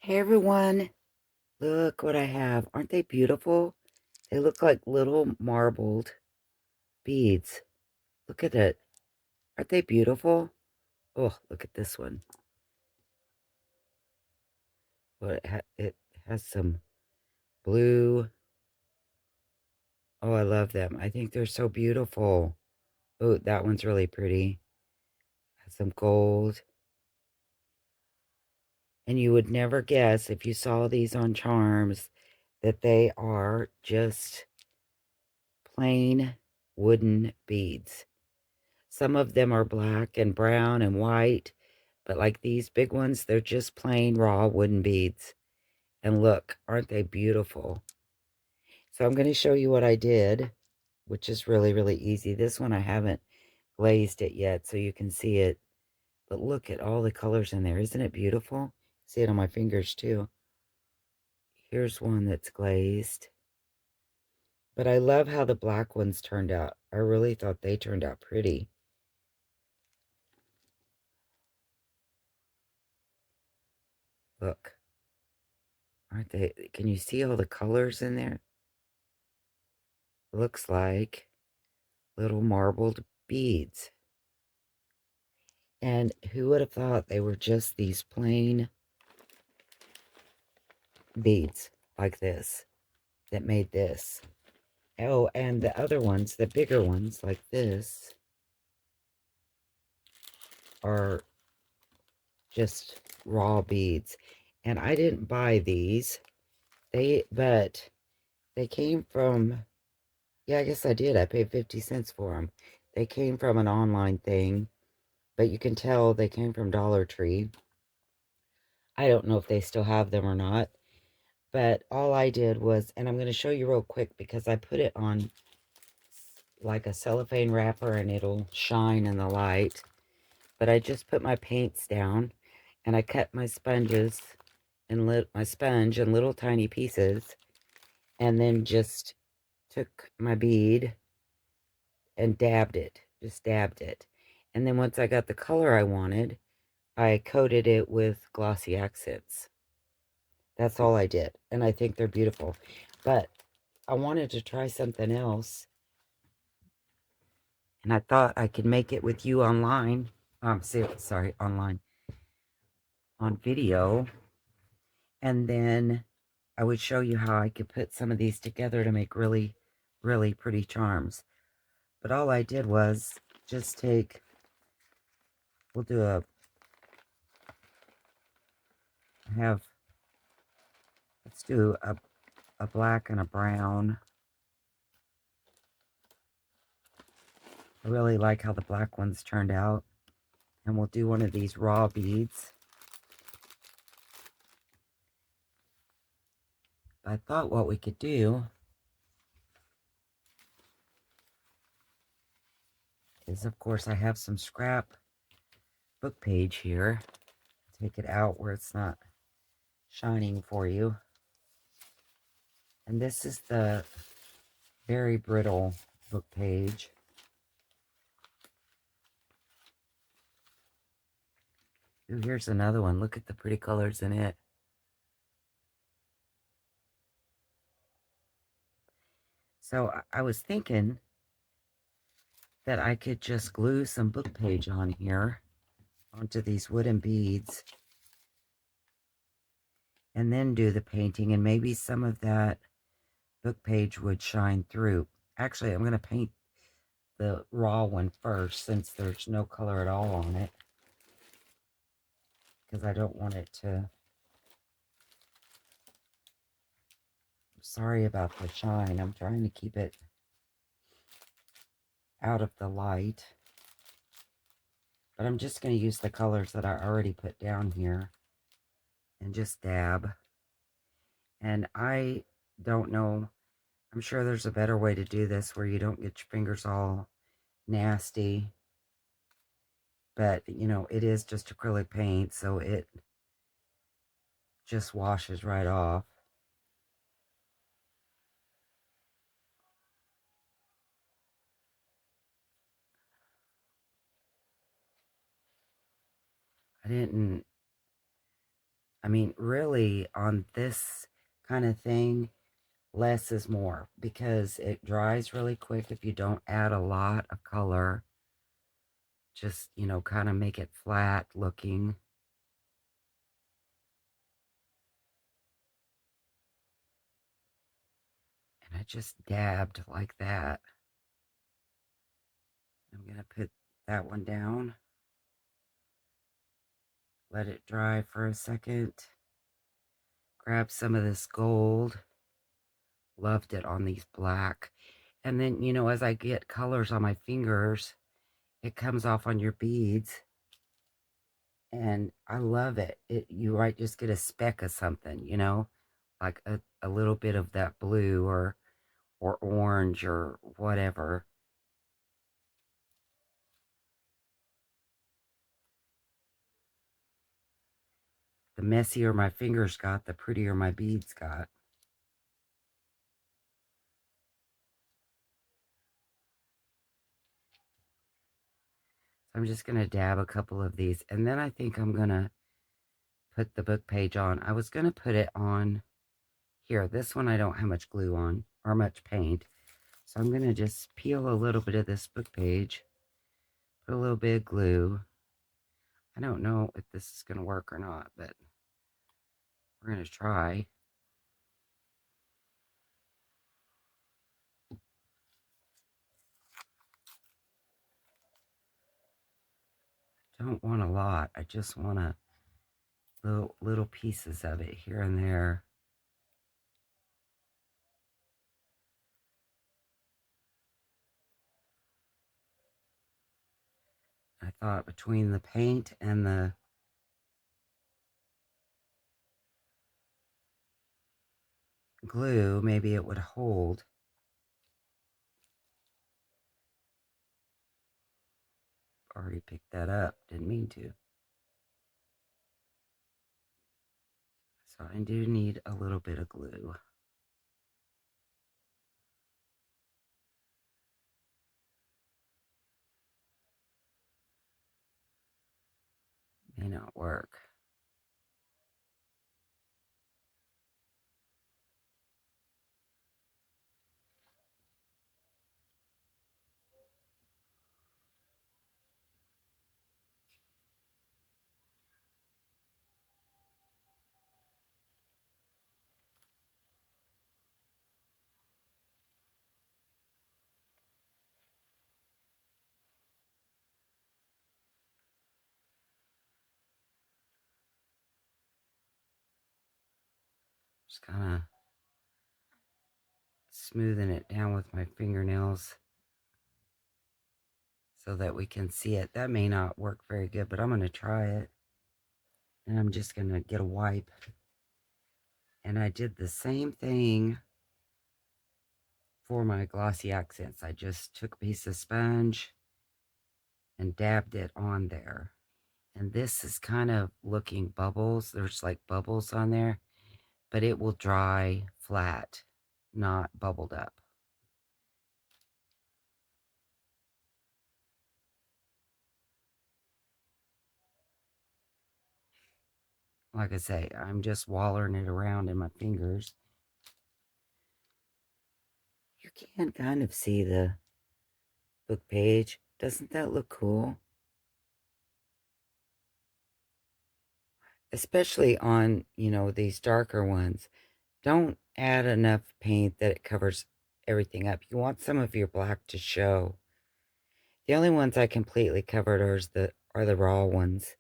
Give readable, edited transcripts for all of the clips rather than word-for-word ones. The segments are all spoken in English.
Hey everyone, look what I have. Aren't they beautiful? They look like little marbled beads. Look at it. Aren't they beautiful? Oh, look at this one. Well, it has some blue. Oh, I love them. I think they're so beautiful. Oh, that one's really pretty. Has some gold. And you would never guess if you saw these on charms that they are just plain wooden beads. Some of them are black and brown and white, but like these big ones, they're just plain raw wooden beads. And look, aren't they beautiful? So I'm going to show you what I did, which is really, really easy. This one I haven't glazed it yet, so you can see it. But look at all the colors in there. Isn't it beautiful? See it on my fingers too. Here's one that's glazed. But I love how the black ones turned out. I really thought they turned out pretty. Look, aren't they? Can you see all the colors in there? Looks like little marbled beads. And who would have thought they were just these plain beads like this that made this? Oh, and the other ones, the bigger ones like this, are just raw beads. And I didn't buy these. But they came from, yeah, I guess I did. I paid 50 cents for them. They came from an online thing, but you can tell they came from Dollar Tree. I don't know if they still have them or not. But all I did was, and I'm going to show you real quick because I put it on like a cellophane wrapper and it'll shine in the light. But I just put my paints down and I cut my sponges and lit my sponge in little tiny pieces and then just took my bead and just dabbed it. And then once I got the color I wanted, I coated it with glossy accents. That's all I did. And I think they're beautiful. But I wanted to try something else. And I thought I could make it with you online. Sorry, online. On video. And then I would show you how I could put some of these together to make really, really pretty charms. But all I did was just take, we'll do let's do a black and a brown. I really like how the black ones turned out. And we'll do one of these raw beads. I thought what we could do is, of course, I have some scrap book page here. Take it out where it's not shining for you. And this is the very brittle book page. Ooh, here's another one. Look at the pretty colors in it. So I was thinking that I could just glue some book page on here, onto these wooden beads, and then do the painting, and maybe some of that book page would shine through. Actually, I'm going to paint the raw one first since there's no color at all on it, because I don't want it to. Sorry about the shine. I'm trying to keep it out of the light. But I'm just going to use the colors that I already put down here and just dab. And I don't know. I'm sure there's a better way to do this where you don't get your fingers all nasty. But, you know, it is just acrylic paint, so it just washes right off. I I mean, really, on this kind of thing, less is more because it dries really quick if you don't add a lot of color. Just, kind of make it flat looking. And I just dabbed like that. I'm going to put that one down. Let it dry for a second. Grab some of this gold. Loved it on these black. And then, as I get colors on my fingers, it comes off on your beads. And I love it. You might just get a speck of something, like a little bit of that blue or orange or whatever. The messier my fingers got, the prettier my beads got. So I'm just going to dab a couple of these. And then I think I'm going to put the book page on. I was going to put it on here. This one I don't have much glue on or much paint. So I'm going to just peel a little bit of this book page. Put a little bit of glue. I don't know if this is going to work or not, but we're going to try. Don't want a lot. I just want a little pieces of it here and there. I thought between the paint and the glue, maybe it would hold. Already picked that up. Didn't mean to. So I do need a little bit of glue. May not work. Just kind of smoothing it down with my fingernails so that we can see it. That may not work very good, but I'm going to try it. And I'm just going to get a wipe. And I did the same thing for my glossy accents. I just took a piece of sponge and dabbed it on there. And this is kind of looking bubbles. There's like bubbles on there, but it will dry flat, not bubbled up. Like I say, I'm just wallering it around in my fingers. You can kind of see the book page. Doesn't that look cool? Especially on, these darker ones. Don't add enough paint that it covers everything up. You want some of your black to show. The only ones I completely covered are the raw ones.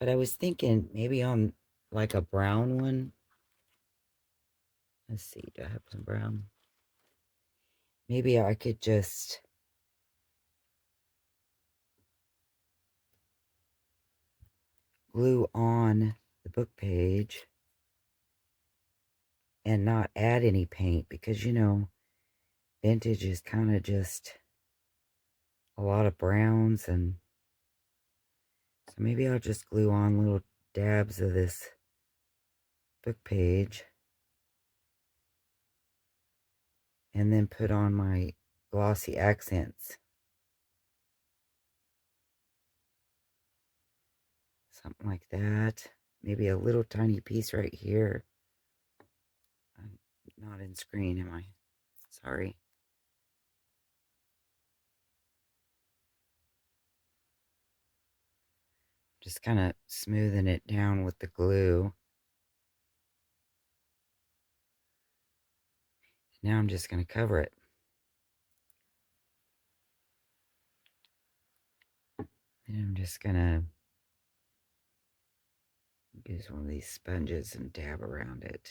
But I was thinking maybe on like a brown one. Let's see, do I have some brown? Maybe I could just glue on the book page and not add any paint because, vintage is kind of just a lot of browns, and so maybe I'll just glue on little dabs of this book page and then put on my glossy accents. Something like that. maybe a little tiny piece right here. I'm not in screen, am I? Sorry. Just kind of smoothing it down with the glue. Now I'm just going to cover it. And I'm just going to use one of these sponges and dab around it.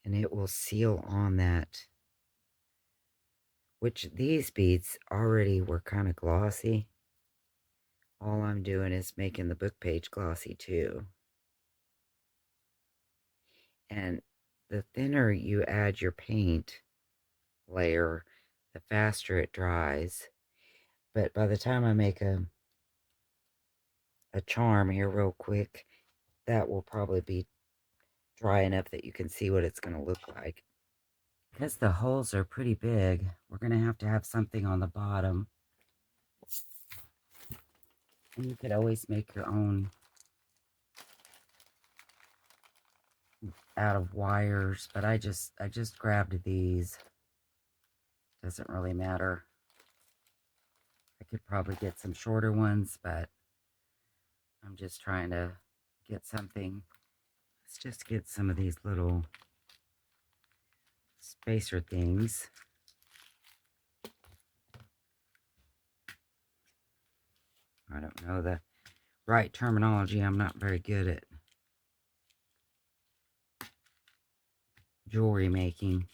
And it will seal on that, which these beads already were kind of glossy. All I'm doing is making the book page glossy too. And the thinner you add your paint layer, the faster it dries. But by the time I make a charm here real quick, that will probably be dry enough that you can see what it's going to look like. Because the holes are pretty big, we're going to have something on the bottom. And you could always make your own out of wires, but I just grabbed these. Doesn't really matter. I could probably get some shorter ones, but I'm just trying to get something. Let's just get some of these little spacer things. I don't know the right terminology. I'm not very good at jewelry making.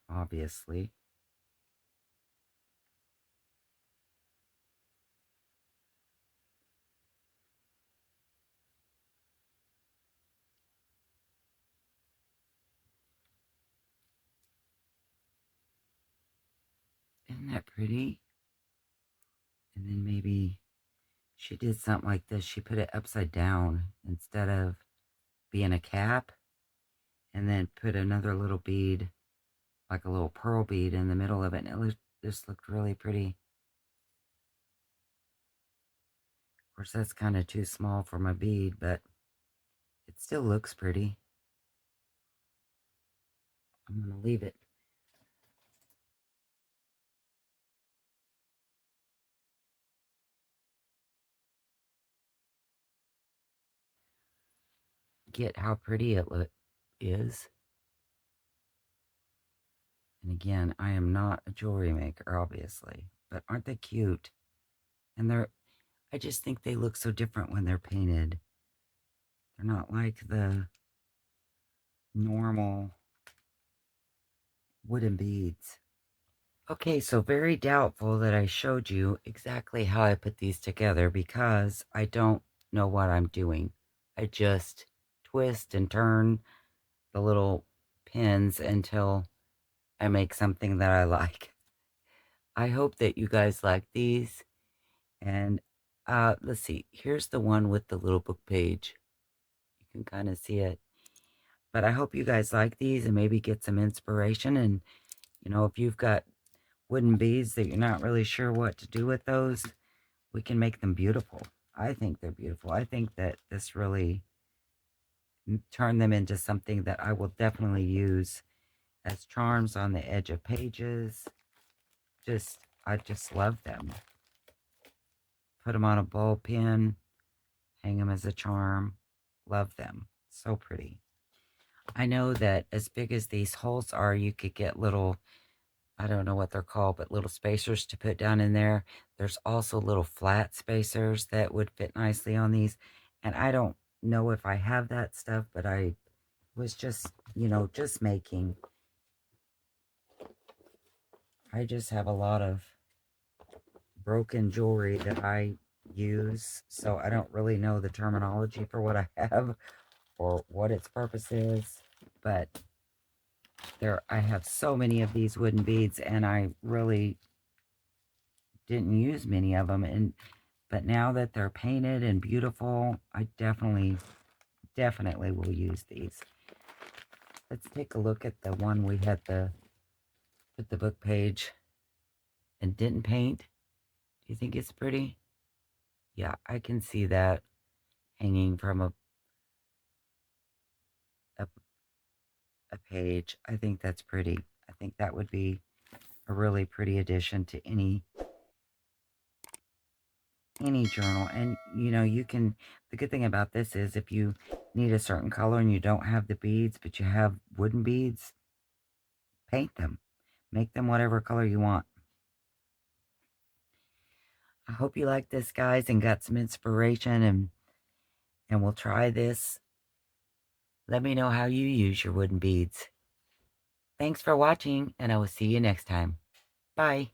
Obviously. Isn't that pretty? And then maybe she did something like this. She put it upside down instead of being a cap, and then put another little bead, like a little pearl bead in the middle of it, and it just looked really pretty. Of course, that's kind of too small for my bead, but it still looks pretty. I'm going to leave it. Get how pretty it is. And again, I am not a jewelry maker, obviously, but aren't they cute? And I just think they look so different when they're painted. They're not like the normal wooden beads. Okay, so very doubtful that I showed you exactly how I put these together because I don't know what I'm doing. I just twist and turn the little pins until I make something that I like. I hope that you guys like these. And let's see, here's the one with the little book page. You can kind of see it. But I hope you guys like these and maybe get some inspiration. And, you know, if you've got wooden beads that you're not really sure what to do with those, we can make them beautiful. I think they're beautiful. I think that this really turned them into something that I will definitely use as charms on the edge of pages. I just love them. Put them on a ball pin, hang them as a charm. Love them. So pretty. I know that as big as these holes are, you could get little, I don't know what they're called, but little spacers to put down in there. There's also little flat spacers that would fit nicely on these. And I don't know if I have that stuff, but I was just, you know, just making. I just have a lot of broken jewelry that I use, so I don't really know the terminology for what I have or what its purpose is, but I have so many of these wooden beads, and I really didn't use many of them, but now that they're painted and beautiful, I definitely will use these. Let's take a look at the one we had the put the book page and didn't paint. Do you think it's pretty? Yeah, I can see that hanging from a, a page. I think that's pretty. I think that would be a really pretty addition to any journal. And you know, you can, the good thing about this is if you need a certain color and you don't have the beads but you have wooden beads, paint them, make them whatever color you want. I hope you like this, guys, and got some inspiration, and we'll try this. Let me know how you use your wooden beads. Thanks for watching, and I will see you next time. Bye.